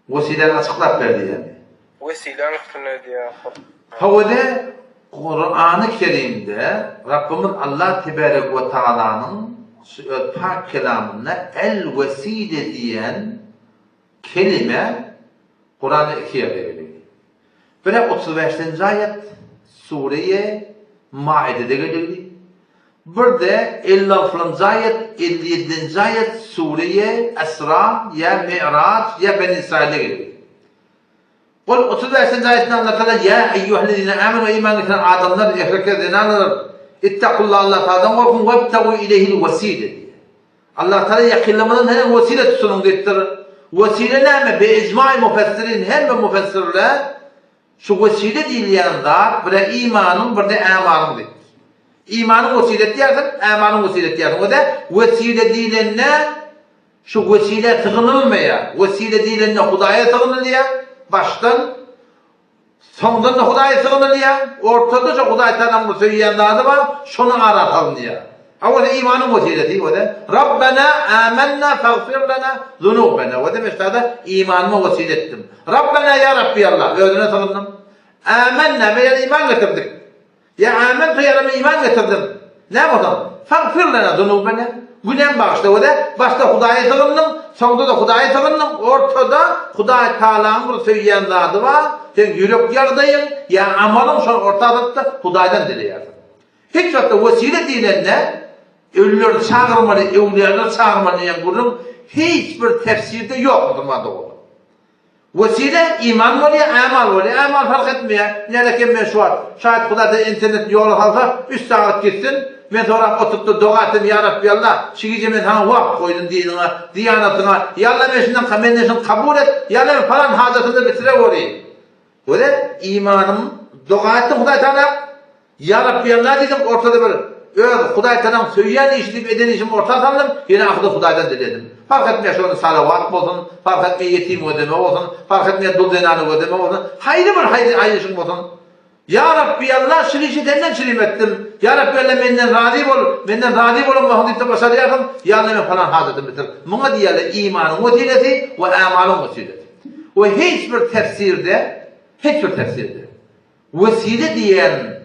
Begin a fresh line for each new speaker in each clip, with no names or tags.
Vesile'ni açıklap verdi yani.
Vesile üstüne diye.
Havada Kur'an-ı Kerim'de Rabbimiz Allah Tebarek ve Teala'nın pak kelamında el vesile diyen kelime Kur'an'da ikiye verildi. Böyle 35. ayet Sure-i Maide'de gelirdi. Bir de 56. ayet, 57. ayet Sure-i Esra ya Mi'raç ya Beni İsrail'de gelirdi. Kul 35. ayetinde Allah Teala ya eyyühellezine amenu iman eden adamlar ehreke zinanlar ittakullah Allah Teala'dan korkun vebtegu ileyhil vesile diye. Allah Teala yakınlamadan hem vesile tutsunun deyiptir. Vesile neyme? Be icma-i müfessirin hem ve müfessirler şu vesile dileyenler bir de imanın bir de amalın deyiptir. İmanın vesile diyersin, amalın vesile diyersin. O da vesile dilenine şu vesile tığınılmaya, vesile dilenine Hudaya tığınılmaya baştan sondan da Hudaya tığınılmaya, ortada da Hudaya tanımını söyleyenler var, şunu aratalım diye. O da imanın vesileti, o da Rabbena amennâ feğfir lana zunubena. O da mesela imanıma vesile ettim. Rabbena ya Rabbi Allah, ödüne tığındım. Amennâ veya iman getirdik. Ya amentu ya Rabbi iman getirdim. Ne yapalım? Feğfir lana zunubena. Günem bağışta o da başta Hudaya tığındım, sonunda da Hudaya tığındım, ortada Huday Teala'nın söyleyen zadı var. Sen yürek yardayın, ya amalın son ortada da Huday'dan dileyersin. Hiç vakti vesile dilenine ölüleri çağırmalı, evliyaları çağırmalı yani bunun hiçbir tefsirde yok durmadı o. Vesile iman var ya, amal var ya, amal fark etmiyor. Nerede ben şu an, şayet Huday'da internet yolu alsa 3 saat gitsin, ben sonra oturttu dua ettim ya Rabbi Allah, şikici ben sana vakt koydum dinine, diyanetine, ya Allah ben şimdiden menneşini kabul et, ya Allah falan hacetini bitire orayı. Böyle imanım, dua ettim Huday Teala, ya Rabbi Allah dedim ortada böyle, öyle Huday Teala'nın söyleyen işleyip eden işimi ortada sandım, yine akıda Huday'dan diledim. Fark etmeye şu an salavat olsun, fark etmeye yetim ödeme olsun, fark etmeye dul zenanı ödeme olsun, hayırlı bir hayırlı işim olsun. Ya Rabbi Allah şirişi denden şirim ettim. Ya Rabbi Allah benden razı ol. Benden razı olun mahudiyette başarıyordum. Ya Allah ben falan hazretim bitir. Buna diyelim imanın vesileti ve amalın vesileti. Ve hiçbir tefsirde vesile diyen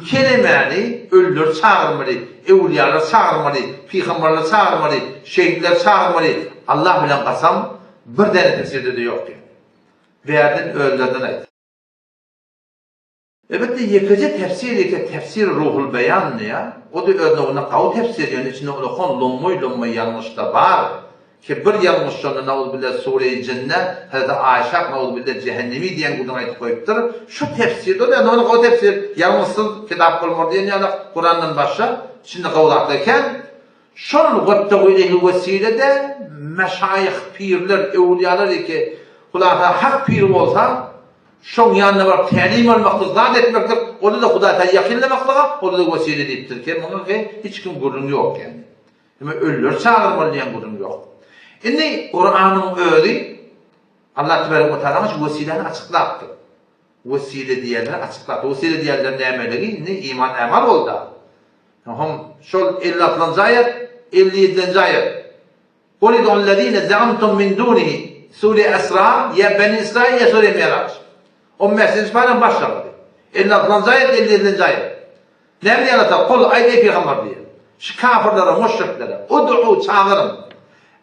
kelimeni ölüler çağırmalı, evliyalar çağırmalı, peygamberler çağırmalı, şehitler çağırmalı. Allah bilen kasam bir tane tefsirde de yok ki. Verdin ölülerden ait. Elbette yekece tefsir ruhul beyan ne ya? O da örneğine kavu tefsir yani içinde olukon lummoy yanlış da var. Ki bir yanlış sonra naudbillah Sure-i Cennet, Hazreti Ayşe naudbillah cehennemi diyen kudun ayet koyuptur. Şu tefsirde o da yani o tefsir yanlışsız kitap olmadı yani Kur'an'dan başla. Şimdi kavulaktayken şunun gıttı ileyhi vesilede meşayih pirler, evliyalar ki kulağına hak pir olsa şun yanına var telim olmakta, zat etmektir. Onu da Huday'tan yakınlamakta, onu da vesile deyiptir ki, bunun ki hiç kim gurun yok yani. Ama ölüler çağırmalıyan gurun yok. Şimdi Kur'an'ın öğrü, Allah Tebarek ve Teala'nın vesileni açıklattı. Vesile diyenler açıklattı. Vesile diyenler ne emeleri? Ne iman emal oldu. Şol 56. ayet, 57. ayet. قُلِدُ الَّذ۪ينَ زَعَمْتُمْ مِنْ دُونِهِ Sure Esra, ya Beni İsrail ya Sure Mi'raç. 15. ayetden başladı. 56. ayet, 57. ayet. Ne diye anlatar? Kul ayet peygamber diye. Şu kafirlere, müşriklere, ud'u çağırın.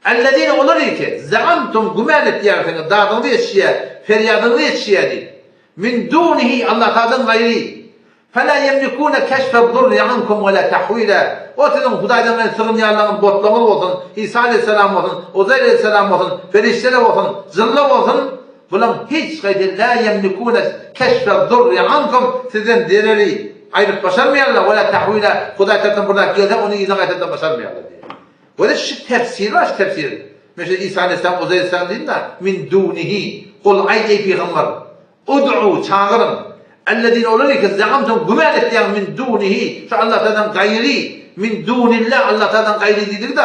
Ellezine olur ki, zaamtum gümenet diyarsanız, dağdığınızı yetişiye, feryadınızı yetişiye değil. Min dunihi Allah Teala'dan gayri. فَلَا يَمْلِكُونَ كَشْفَ الضُّرِّ عَنْكُمْ وَلَا تَحْوِيلًا. O sizin Huday'dan ben sığınmayanların botlamalı olsun, İsa Aleyhisselam olsun, Uzayr Aleyhisselam olsun, ferişteler olsun, zırhlı olsun. Bunun hiç gayrı la yemlikûne keşfe durri ankum sizin direri ayırıp başarmayanlar ve la tahvile Huday tarafından buradan geldi onu izah ederden başarmayanlar diye. Böyle şu tefsir var, şu tefsir. Mesela İsa Aleyhisselam, Uzayr Aleyhisselam değil mi? Min dunihi. Kul ey peygamber. Ud'u çağırın. Ellezine olur ki zaamtum gümen ettiyen min dunihi. Şu Allah Teala'dan gayri. Min dunillah Allah Teala'dan gayri dedik de.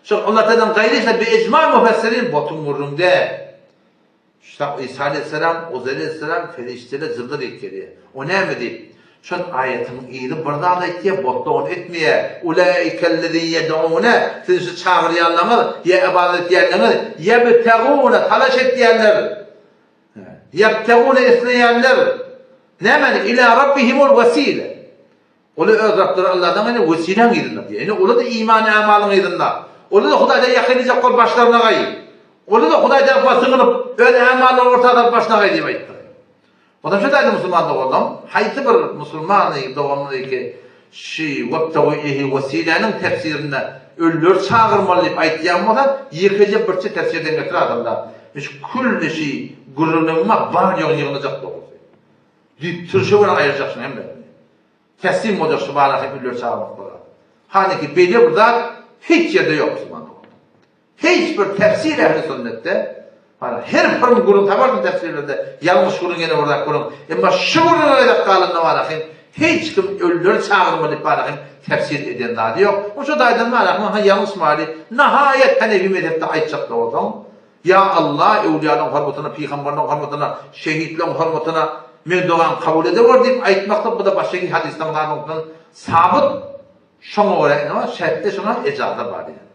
Şu Allah Teala'dan gayri ise bir icma müfessirin botun vurrumde. İşte İsa Aleyhisselam, Uzayr Aleyhisselam ferişteler zırhlı rekkeliye. O ne mi değil? Şun ayetin iyili burada da etiye botluğun etmeye. Ulaikellezi yed'une. Siz şu çağırıyanlar, ya ibadet diyenler, yebtegûne, talaş et diyenler. Yebtegûne isteyenler. Ne meni? İlâ rabbihimul vesile. Olu öz Rabları Allah'dan meni vesilen gidinler diye. Yani olu da iman-ı amalın gidinler. Olu da Hudayda yakınacak kol başlarına gayı. Olu da Hudayda basınılıp, öyle amalın ortadan başına gayı diye ayıttı. O da şöyle Müslümanlık oldum. Hayti bir Müslümanlık doğumlu ki وَبْتَوِئِهِ vesilenin tefsirinde ölür çağırmalı deyip ayttiyan bolan yıkıcı birçi tefsirden götür adamlar. Külli şey gururluğuma var yok yığılacak doğru. Tırşı var ayıracaksın hem de. Teslim olacak şu bağlı ölür çağırmak bolan. Hani ki belli burada hiç yerde yok Müslümanlık oldum. Hiçbir tefsir ehli sünnette her bir gurun tabarsın tefsirlerde yanlış gurun gene orada gurun. Ama şu gurun öyle kalın ne var hiç kim ölüleri çağırmalı barahim tefsir eden dahi yok. O şu daydan barahim yanlış mali nihayet Hanefi mezhepte aytacak da olsam. Ya Allah evliyanın hürmetine, peygamberin hürmetine, şehitlerin hürmetine mevduan kabul ediyor deyip aytmakta bu da başka hadisten sabit şuna göre şertte şuna icazı var yani.